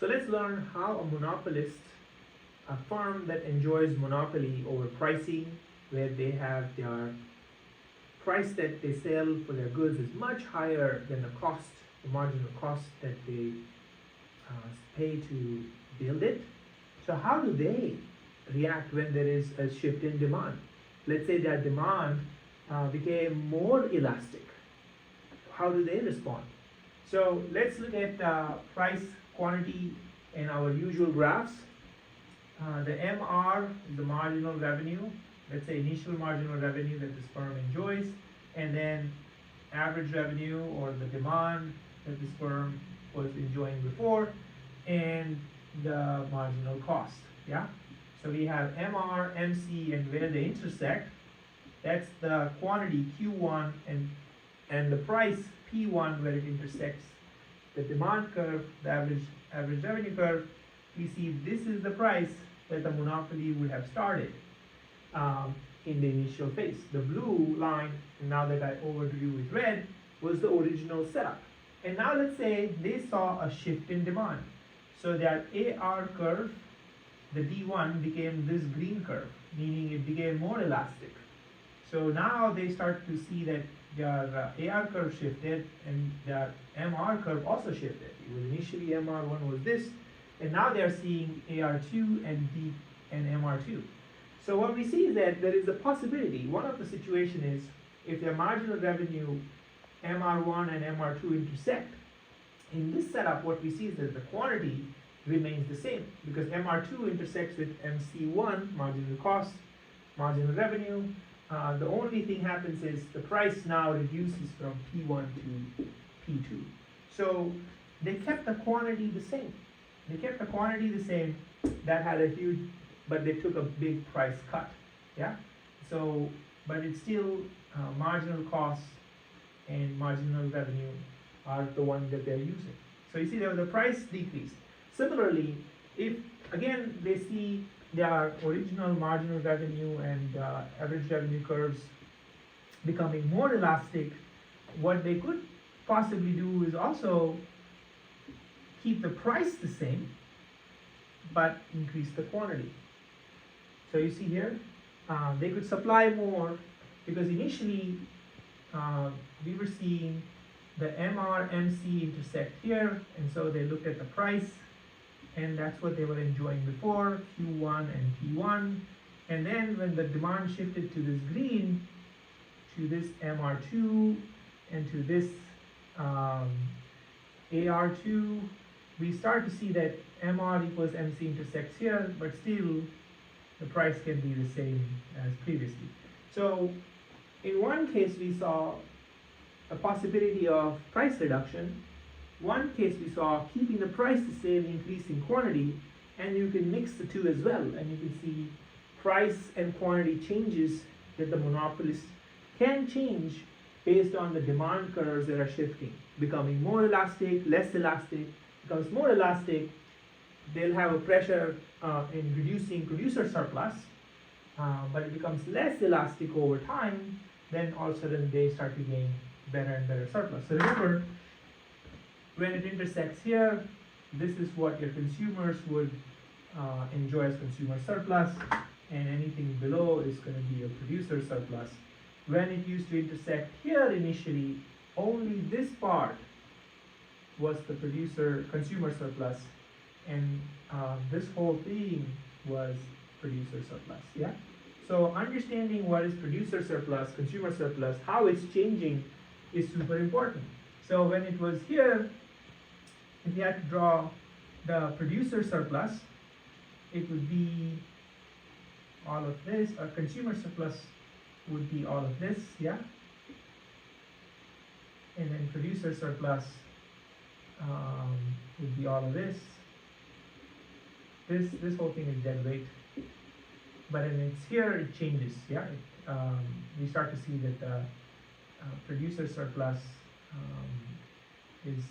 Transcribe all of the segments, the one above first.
So let's learn how a monopolist, a firm that enjoys monopoly over pricing, where they have their price that they sell for their goods is much higher than the cost, the marginal cost that they pay to build it. So how do they react when there is a shift in demand? Let's say their demand became more elastic. How do they respond? So let's look at price quantity in our usual graphs. The MR is the marginal revenue, let's say initial marginal revenue that this firm enjoys, and then average revenue or the demand that this firm was enjoying before, and the marginal cost. Yeah. So we have MR, MC, and where they intersect, that's the quantity Q1 and the price P1 where it intersects the demand curve, the average revenue curve. We see this is the price that the monopoly would have started in the initial phase. The blue line, now that I overdrew with red, was the original setup. And now let's say they saw a shift in demand. So that AR curve, the D1 became this green curve, meaning it became more elastic. So now they start to see that their AR curve shifted and their MR curve also shifted. It was initially MR1 was this, and now they are seeing AR2 and MR2. So what we see is that there is a possibility. One of the situation is if their marginal revenue MR1 and MR2 intersect. In this setup, what we see is that the quantity remains the same because MR2 intersects with MC1, marginal cost, marginal revenue. The only thing happens is the price now reduces from P1 to P2. So they kept the quantity the same. They kept the quantity the same. That had a huge, but they took a big price cut. Yeah. So, but it's still marginal costs and marginal revenue are the one that they're using. So you see there was a price decrease. Similarly, if again they see their original marginal revenue and average revenue curves becoming more elastic, what they could possibly do is also keep the price the same, but increase the quantity. So you see here, they could supply more because initially we were seeing the MR, MC intersect here, and so they looked at the price, and that's what they were enjoying before, Q1 and P1. And then when the demand shifted to this green, to this MR2, and to this AR2, we start to see that MR equals MC intersects here, but still the price can be the same as previously. So in one case we saw a possibility of price reduction. One case we saw keeping the price the same, increasing quantity, and you can mix the two as well, and you can see price and quantity changes that the monopolist can change based on the demand curves that are shifting, becoming more elastic, less elastic. Becomes more elastic, they'll have a pressure in reducing producer surplus, but it becomes less elastic over time, then all of a sudden they start to gain better and better surplus. So remember, when it intersects here, this is what your consumers would enjoy as consumer surplus, and anything below is going to be a producer surplus. When it used to intersect here initially, only this part was the consumer surplus, and this whole thing was producer surplus. Yeah. So understanding what is producer surplus, consumer surplus, how it's changing is super important. So when it was here, if you had to draw the producer surplus, it would be all of this, or consumer surplus would be all of this, yeah? And then producer surplus would be all of this. This whole thing is dead weight. But when it's here, it changes, yeah? We start to see that the producer surplus is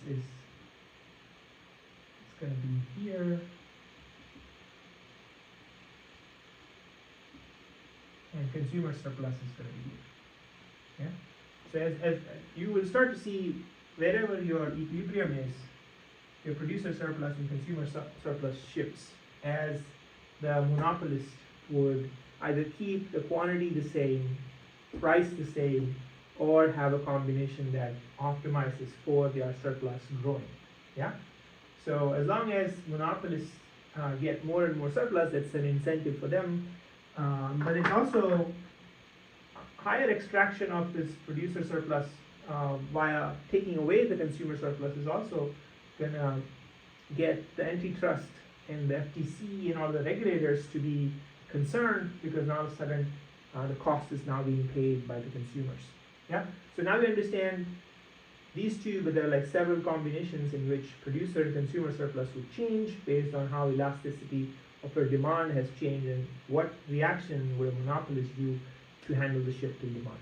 going to be here, and consumer surplus is going to be here. Yeah. So as you will start to see wherever your equilibrium is, your producer surplus and consumer surplus shifts, as the monopolist would either keep the quantity the same, price the same, or have a combination that optimizes for their surplus growing. Yeah? So as long as monopolists get more and more surplus, that's an incentive for them. But it's also higher extraction of this producer surplus via taking away the consumer surplus is also gonna get the antitrust and the FTC and all the regulators to be concerned, because now all of a sudden the cost is now being paid by the consumers. Yeah. So now we understand these two, but there are like several combinations in which producer and consumer surplus would change based on how elasticity of your demand has changed and what reaction would a monopolist do to handle the shift in demand.